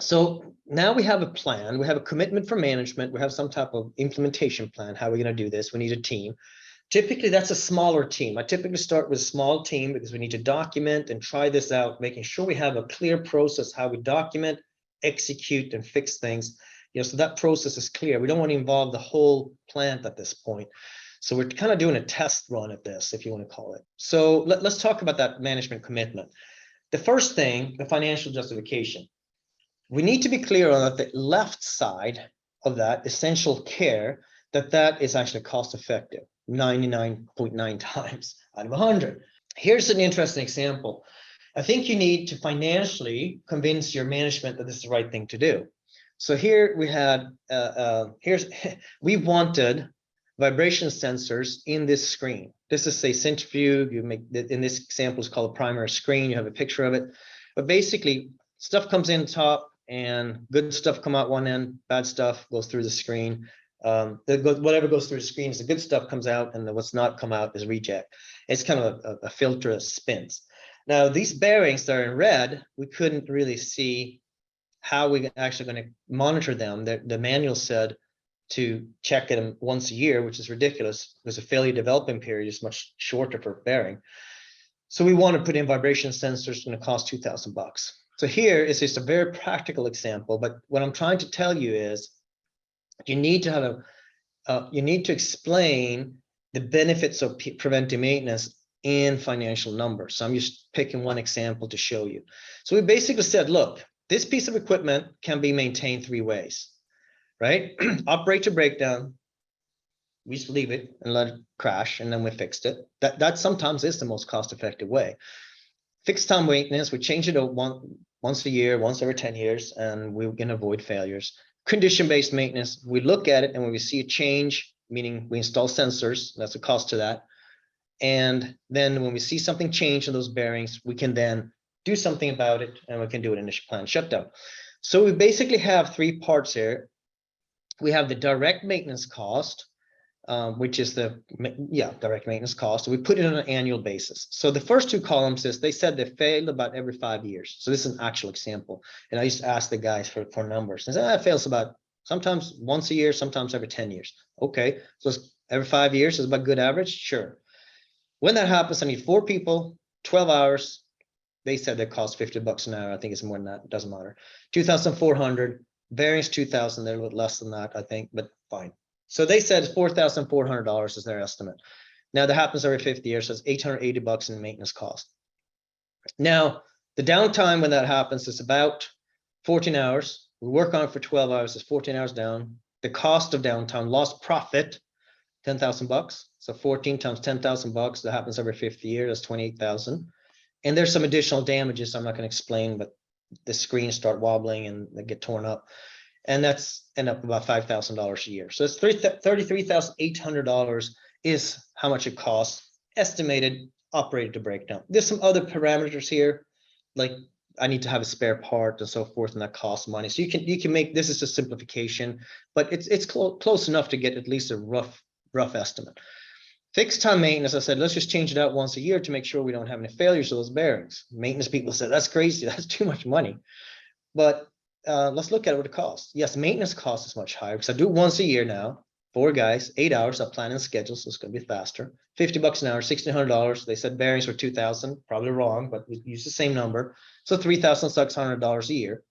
So now we have a plan, we have a commitment from management, we have some type of implementation plan. How are we going to do this? We need a team. Typically, that's a smaller team. I typically start with a small team because we need to document and try this out, making sure we have a clear process, how we document, execute, and fix things. So that process is clear. We don't want to involve the whole plant at this point. So we're kind of doing a test run at this, if you want to call it. So let's talk about that management commitment. The first thing, the financial justification. We need to be clear on that the left side of that essential care, that is actually cost effective 99.9 times out of 100. Here's an interesting example. I think you need to financially convince your management that this is the right thing to do. So here we had, we wanted vibration sensors in this screen. This is a centrifuge. You make, in this example, is called a primary screen. You have a picture of it, but basically stuff comes in top and good stuff come out one end, bad stuff goes through the screen. Whatever goes through the screen is the good stuff comes out, and what's not come out is reject. It's kind of a filter that spins. Now these bearings that are in red, we couldn't really see how we actually going to monitor them. The manual said to check them once a year, which is ridiculous because the failure developing period is much shorter for bearing. So we want to put in vibration sensors, going to cost $2,000. So here is just a very practical example, but what I'm trying to tell you is you need to have you need to explain the benefits of preventive maintenance in financial numbers. So I'm just picking one example to show you. So we basically said, look, this piece of equipment can be maintained 3 ways, right? Operate to breakdown. We just leave it and let it crash, and then we fixed it. That sometimes is the most cost-effective way. Fixed time maintenance, we change it once a year, once every 10 years, and we can avoid failures. Condition-based maintenance, we look at it, and when we see a change, meaning we install sensors, that's a cost to that. And then when we see something change in those bearings, we can then do something about it, and we can do an initial plan shutdown. So we basically have 3 parts here. We have the direct maintenance cost, which is the direct maintenance cost. We put it on an annual basis. So the first 2 columns is, they said they failed about every 5 years. So this is an actual example. And I used to ask the guys for numbers. And say, it fails about sometimes once a year, sometimes every 10 years. Okay, so it's every 5 years is about good average. Sure. When that happens, I need 4 people, 12 hours. They said they cost $50 an hour. I think it's more than that. It doesn't matter. 2,400. Bearings 2,000. They're a little less than that, I think, but fine. So they said $4,400 is their estimate. Now that happens every 50 years, so it's $880 in maintenance cost. Now the downtime when that happens is about 14 hours. We work on it for 12 hours. It's 14 hours down. The cost of downtime, lost profit, $10,000. So 14 times $10,000. That happens every 50 years. That's 28,000. And there's some additional damages I'm not going to explain, but the screens start wobbling and they get torn up. And that's end up about $5,000 a year. So it's $33,800 is how much it costs, estimated operated to breakdown. There's some other parameters here, like I need to have a spare part and so forth, and that costs money. So you can make, this is a simplification, but it's close enough to get at least a rough estimate. Fixed time maintenance, I said, let's just change it out once a year to make sure we don't have any failures of those bearings. Maintenance people said, that's crazy, that's too much money. But let's look at what it costs. Yes, maintenance cost is much higher because I do it once a year now. 4 guys, 8 hours. I plan and schedule, so it's going to be faster. $50 an hour, $1,600. They said bearings were 2,000. Probably wrong, but we use the same number. So $3,600 a year.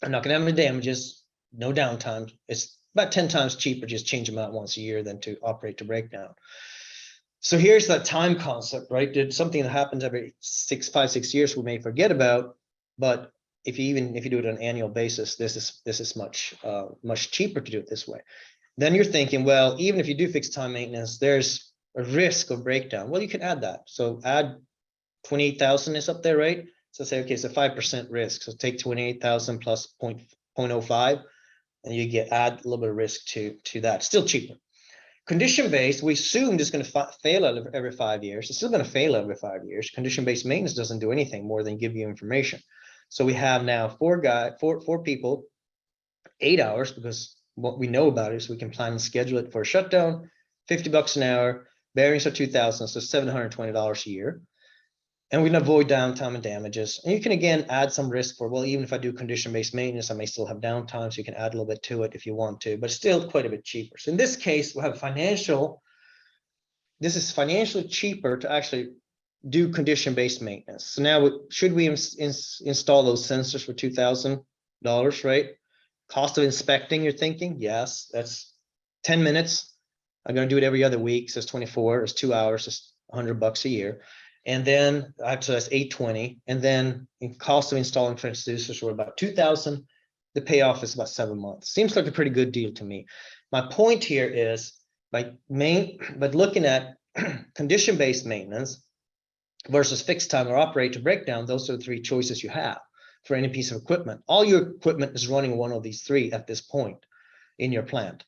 I'm not going to have any damages, no downtime. It's about 10 times cheaper just change them out once a year than to operate to breakdown. So here's that time concept, right? It's something that happens every 5, 6 years we may forget about, but if you do it on an annual basis, this is much cheaper to do it this way. Then you're thinking, well, even if you do fixed time maintenance, there's a risk of breakdown. Well, you can add that. So add 28,000 is up there, right? So say, okay, it's a 5% risk. So take 28,000 plus 0.05, and you add a little bit of risk to that. Still cheaper. Condition-based, we assume it's going to fail every 5 years. It's still going to fail every 5 years. Condition-based maintenance doesn't do anything more than give you information. So we have now 4 people, 8 hours, because what we know about it is we can plan and schedule it for a shutdown, $50 an hour, bearings are 2,000, so $720 a year. And we can avoid downtime and damages. And you can again add some risk for, well, even if I do condition-based maintenance, I may still have downtime. So you can add a little bit to it if you want to, but still quite a bit cheaper. So in this case, we'll have this is financially cheaper to actually do condition-based maintenance. So now should we install those sensors for $2,000, right? Cost of inspecting, you're thinking, yes, that's 10 minutes. I'm going to do it every other week. So it's 24, it's 2 hours, it's $100 a year. And then so that's 820. And then in cost of installing transducers were about 2,000. The payoff is about 7 months. Seems like a pretty good deal to me. My point here is but looking at condition-based maintenance versus fixed time or operate to breakdown, those are the three choices you have for any piece of equipment. All your equipment is running one of these three at this point in your plant.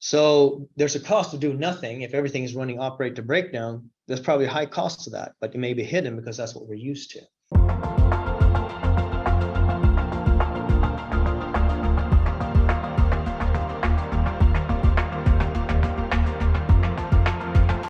So there's a cost of doing nothing. If everything is running operate to breakdown, there's probably a high cost to that, but it may be hidden because that's what we're used to.